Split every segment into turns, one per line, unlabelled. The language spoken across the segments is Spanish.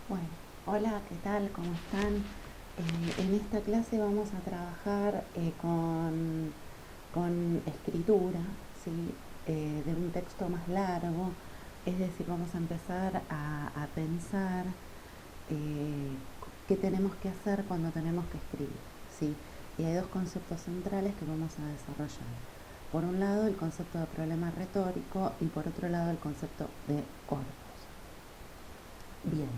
Bueno, hola, ¿qué tal? ¿Cómo están? En esta clase vamos a trabajar con escritura, ¿sí? De un texto más largo, es decir, vamos a empezar a pensar eh, qué tenemos que hacer cuando tenemos que escribir, ¿sí? Y hay dos conceptos centrales que vamos a desarrollar. Por un lado, el concepto de problema retórico y por otro lado, el concepto de corpus. Bien,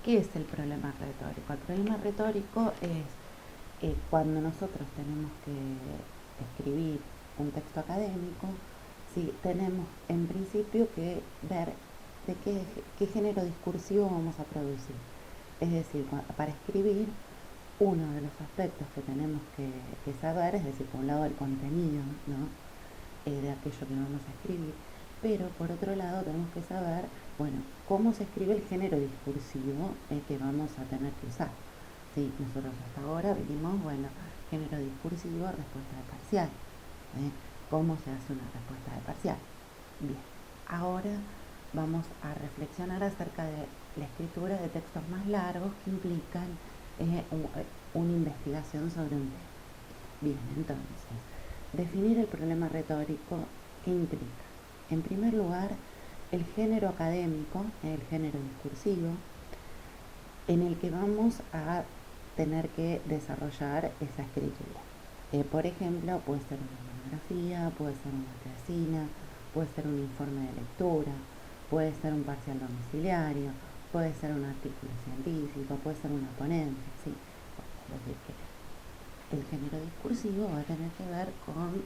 ¿qué es el problema retórico? El problema retórico es cuando nosotros tenemos que escribir un texto académico, sí, tenemos en principio que ver de qué género discursivo vamos a producir. Es decir, para escribir, uno de los aspectos que tenemos que saber, es decir, por un lado el contenido, ¿no? De aquello que vamos a escribir, pero por otro lado tenemos que saber, bueno, cómo se escribe el género discursivo que vamos a tener que usar. Sí, nosotros hasta ahora vimos, bueno, género discursivo, respuesta de parcial. ¿Cómo se hace una respuesta de parcial? Bien, ahora vamos a reflexionar acerca de la escritura de textos más largos que implican una investigación sobre un tema. Bien, entonces, definir el problema retórico, ¿qué implica? En primer lugar, el género académico, el género discursivo, en el que vamos a tener que desarrollar esa escritura. Por ejemplo, puede ser una monografía, puede ser una tesina, puede ser un informe de lectura, puede ser un parcial domiciliario, puede ser un artículo científico, puede ser una ponencia, ¿sí? Es decir, que el género discursivo va a tener que ver con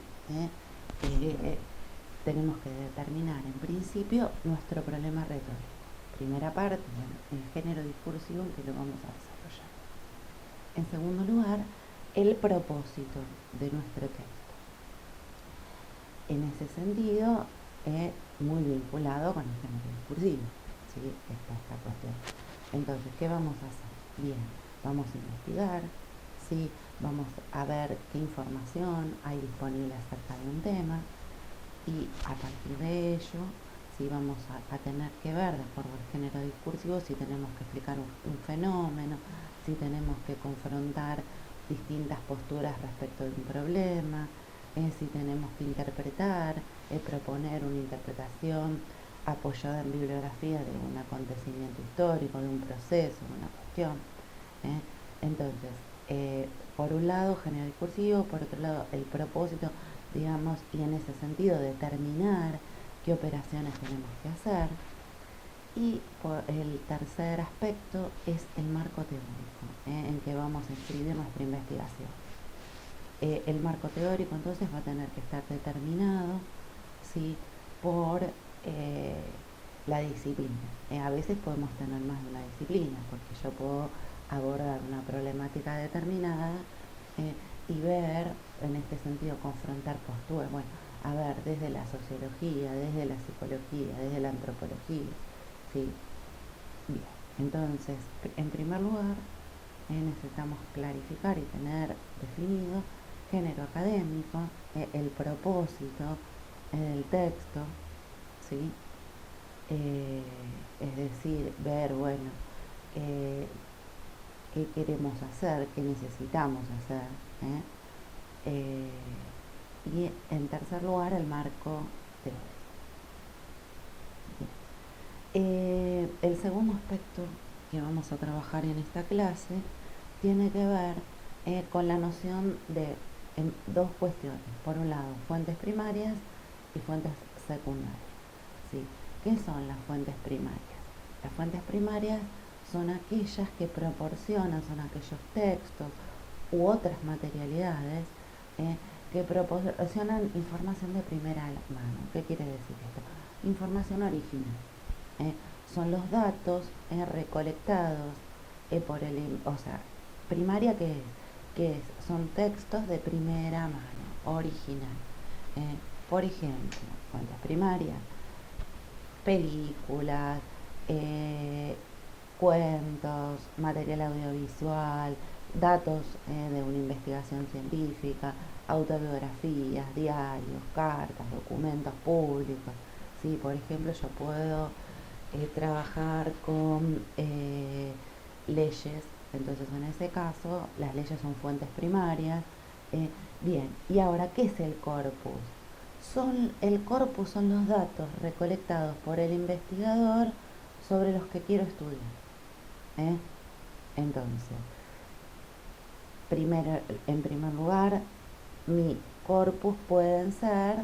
tenemos que determinar en principio nuestro problema retórico. Primera parte, bueno, el género discursivo en que lo vamos a desarrollar. En segundo lugar, el propósito de nuestro texto. En ese sentido, muy vinculado con el género discursivo, ¿sí? Esta cuestión. Entonces, ¿qué vamos a hacer? Bien, vamos a investigar, ¿sí? Vamos a ver qué información hay disponible acerca de un tema y a partir de ello, sí, vamos a tener que ver, de acuerdo al género discursivo, si tenemos que explicar un fenómeno, si tenemos que confrontar distintas posturas respecto de un problema, si tenemos que interpretar, proponer una interpretación apoyada en bibliografía de un acontecimiento histórico, de un proceso, de una cuestión. Entonces, por un lado, género discursivo, por otro lado, el propósito, digamos, y en ese sentido determinar qué operaciones tenemos que hacer. Y el tercer aspecto es el marco teórico, en que vamos a escribir nuestra investigación. El marco teórico entonces va a tener que estar determinado, ¿sí? Por la disciplina. A veces podemos tener más de una disciplina, porque yo puedo abordar una problemática determinada y ver, en este sentido, confrontar posturas. Bueno, a ver, desde la sociología, desde la psicología, desde la antropología, ¿sí? Bien, entonces, en primer lugar, necesitamos clarificar y tener definido género académico, el propósito del texto, ¿sí? Es decir, ver, bueno, eh, qué queremos hacer, qué necesitamos hacer. ¿eh? Y en tercer lugar, el marco teórico. El segundo aspecto que vamos a trabajar en esta clase tiene que ver con la noción de dos cuestiones. Por un lado, fuentes primarias y fuentes secundarias. ¿Sí? ¿Qué son las fuentes primarias? Las fuentes primarias son aquellas que proporcionan, son aquellos textos u otras materialidades que proporcionan información de primera mano. ¿Qué quiere decir esto? Información original. Son los datos recolectados por o sea, primaria son textos de primera mano, original. Por ejemplo, fuentes primarias, películas, cuentos, material audiovisual, datos de una investigación científica, autobiografías, diarios, cartas, documentos públicos. ¿Sí? Por ejemplo, yo puedo trabajar con leyes. Entonces, en ese caso, las leyes son fuentes primarias. Bien, y ahora, ¿qué es el corpus? El corpus son los datos recolectados por el investigador sobre los que quiero estudiar. Entonces, en primer lugar, mi corpus pueden ser,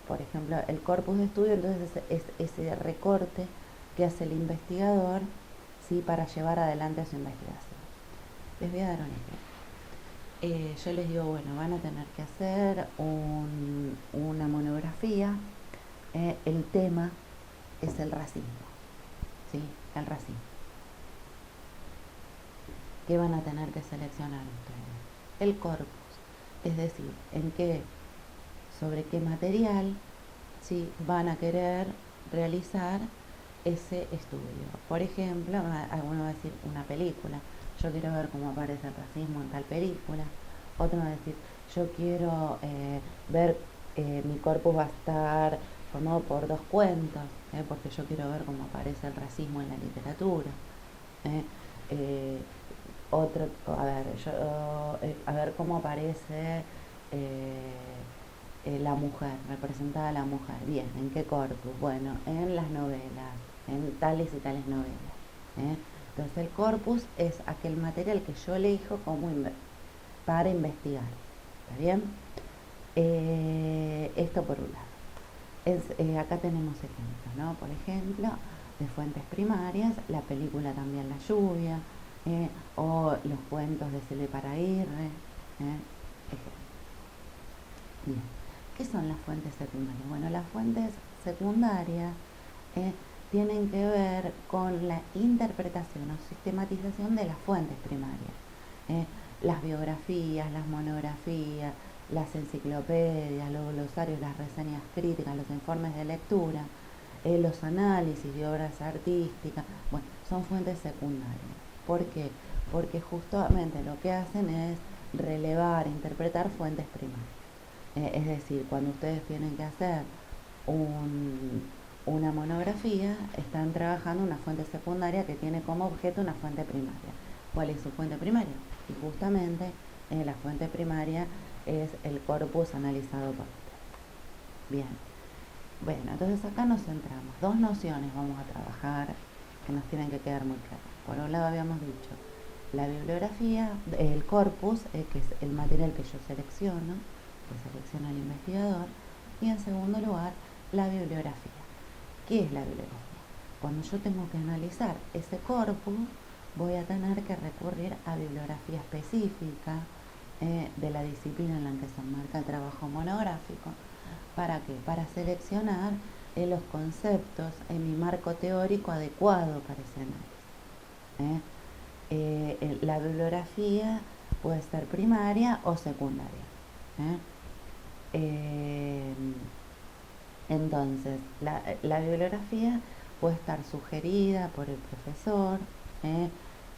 por ejemplo, el corpus de estudio, entonces es ese recorte que hace el investigador, ¿sí?, para llevar adelante su investigación. Les voy a dar un ejemplo. Yo les digo, bueno, van a tener que hacer una monografía. El tema es el racismo, ¿sí? El racismo. ¿Qué van a tener que seleccionar ustedes? El corpus, es decir, sobre qué material, ¿sí?, van a querer realizar ese estudio. Por ejemplo, alguno va a decir una película. Yo quiero ver cómo aparece el racismo en tal película. Otro va a decir, yo quiero ver, mi corpus va a estar formado por 2 cuentos, porque yo quiero ver cómo aparece el racismo en la literatura. Otro, a ver cómo aparece la mujer, representada la mujer. Bien, ¿en qué corpus? Bueno, en las novelas, en tales y tales novelas. Entonces el corpus es aquel material que yo elijo para investigar. ¿Está bien? Esto por un lado. Acá tenemos ejemplos, ¿no? Por ejemplo, de fuentes primarias, la película También la lluvia, o los cuentos de Cele Paraguirre. Bien. ¿Qué son las fuentes secundarias? Bueno, las fuentes secundarias tienen que ver con la interpretación o sistematización de las fuentes primarias. Las biografías, las monografías, las enciclopedias, los glosarios, las reseñas críticas, los informes de lectura, los análisis de obras artísticas, bueno, son fuentes secundarias. ¿Por qué? Porque justamente lo que hacen es relevar, interpretar fuentes primarias. Es decir, cuando ustedes tienen que hacer una monografía, están trabajando una fuente secundaria que tiene como objeto una fuente primaria. ¿Cuál es su fuente primaria? Y justamente la fuente primaria es el corpus analizado por ustedes. Bien. Bueno, entonces acá nos centramos. 2 nociones vamos a trabajar que nos tienen que quedar muy claras. Por un lado habíamos dicho la bibliografía, el corpus, que es el material que yo selecciono, que selecciona el investigador, y en segundo lugar, la bibliografía. ¿Qué es la bibliografía? Cuando yo tengo que analizar ese corpus, voy a tener que recurrir a bibliografía específica de la disciplina en la que se enmarca el trabajo monográfico. ¿Para qué? Para seleccionar los conceptos en mi marco teórico adecuado para ese análisis. La bibliografía puede ser primaria o secundaria. Entonces, la bibliografía puede estar sugerida por el profesor,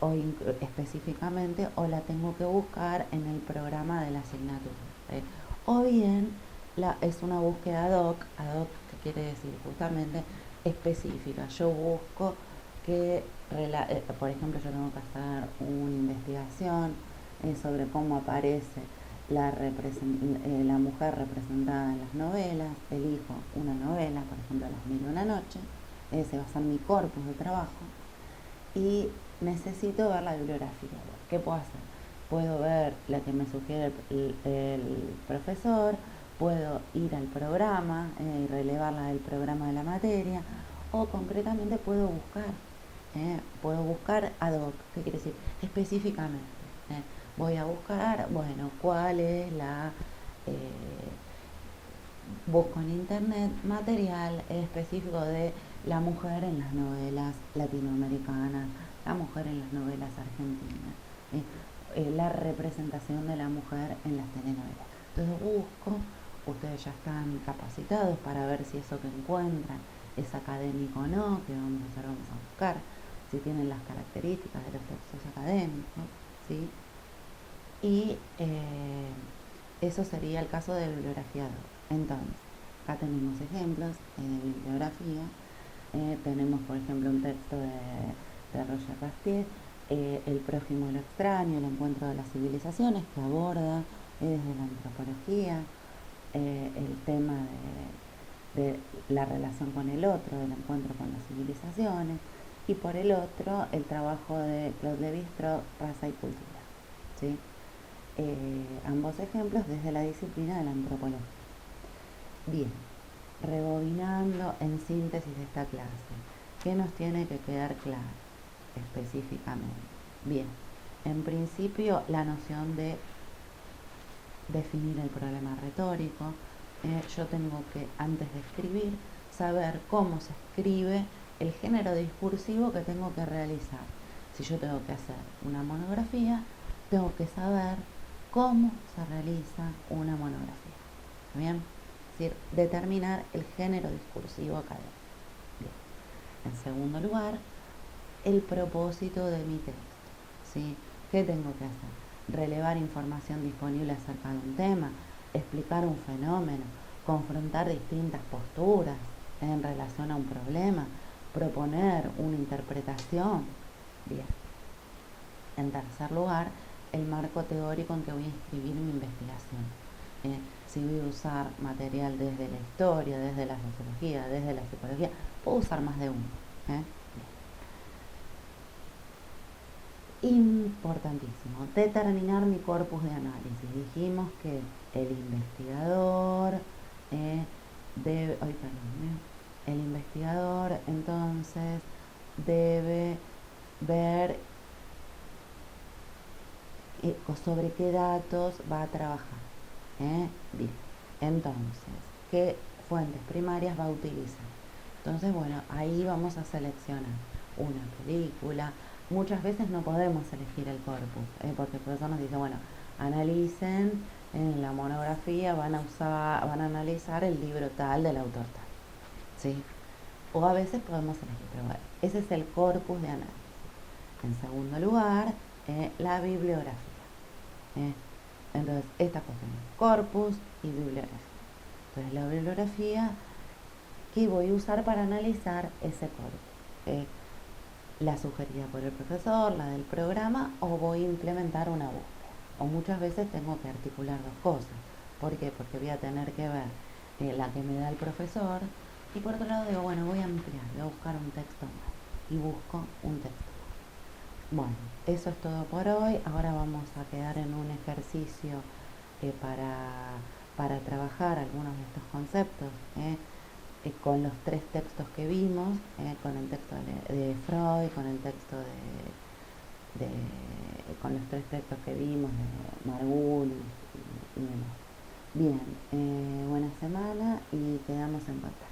o específicamente, o la tengo que buscar en el programa de la asignatura. O bien, es una búsqueda ad hoc, que quiere decir justamente específica. Yo busco que, por ejemplo, yo tengo que hacer una investigación sobre cómo aparece la mujer representada en las novelas, elijo una novela, por ejemplo, Las Mil y una Noche, ese va a ser mi corpus de trabajo, y necesito ver la bibliografía. ¿Qué puedo hacer? Puedo ver la que me sugiere el profesor, puedo ir al programa y relevarla del programa de la materia, o concretamente puedo buscar ad hoc. ¿Qué quiere decir? Específicamente. Voy a buscar, bueno, cuál es busco en internet material específico de la mujer en las novelas latinoamericanas, la mujer en las novelas argentinas, la representación de la mujer en las telenovelas. Entonces busco, ustedes ya están capacitados para ver si eso que encuentran es académico o no, que vamos a hacer, vamos a buscar, si tienen las características de los textos académicos, ¿sí? Y eso sería el caso de bibliografía. Entonces, acá tenemos ejemplos de bibliografía. Tenemos, por ejemplo, un texto de Roger Bastier, El prójimo y lo extraño, el encuentro de las civilizaciones, que aborda desde la antropología el tema de la relación con el otro, del encuentro con las civilizaciones, y por el otro el trabajo de Claude Lévi-Strauss, Raza y Cultura, ¿sí? Ambos ejemplos desde la disciplina de la antropología. Bien, rebobinando en síntesis de esta clase, ¿qué nos tiene que quedar claro específicamente? Bien, en principio la noción de definir el problema retórico. Yo tengo que, antes de escribir, saber cómo se escribe el género discursivo que tengo que realizar. Si yo tengo que hacer una monografía, tengo que saber cómo se realiza una monografía. ¿Bien? Es decir, determinar el género discursivo académico. Bien. En segundo lugar, el propósito de mi texto. ¿Sí? ¿Qué tengo que hacer? Relevar información disponible acerca de un tema, explicar un fenómeno, confrontar distintas posturas en relación a un problema, proponer una interpretación. Bien. En tercer lugar, el marco teórico en que voy a escribir mi investigación. Si voy a usar material desde la historia, desde la sociología, desde la psicología, puedo usar más de uno. Importantísimo, determinar mi corpus de análisis. Dijimos que el investigador el investigador entonces debe ver sobre qué datos va a trabajar. Bien, entonces, ¿qué fuentes primarias va a utilizar? Entonces, bueno, ahí vamos a seleccionar una película. Muchas veces no podemos elegir el corpus, porque el profesor nos dice, bueno, analicen en la monografía, van a analizar el libro tal del autor tal, ¿sí? O a veces podemos elegir, pero bueno, ese es el corpus de análisis. En segundo lugar, la bibliografía. Entonces, esta cuestión es corpus y bibliografía. Entonces, la bibliografía que voy a usar para analizar ese corpus. La sugerida por el profesor, la del programa, o voy a implementar una búsqueda. O muchas veces tengo que articular dos cosas. ¿Por qué? Porque voy a tener que ver la que me da el profesor, y por otro lado digo, bueno, voy a ampliar, voy a buscar un texto más, y busco un texto más. Bueno, eso es todo por hoy. Ahora vamos a quedar en un ejercicio para trabajar algunos de estos conceptos, con los tres textos que vimos, con el texto de Freud, con el texto con los tres textos que vimos de Margulis y demás. Bien, buena semana y quedamos en contacto.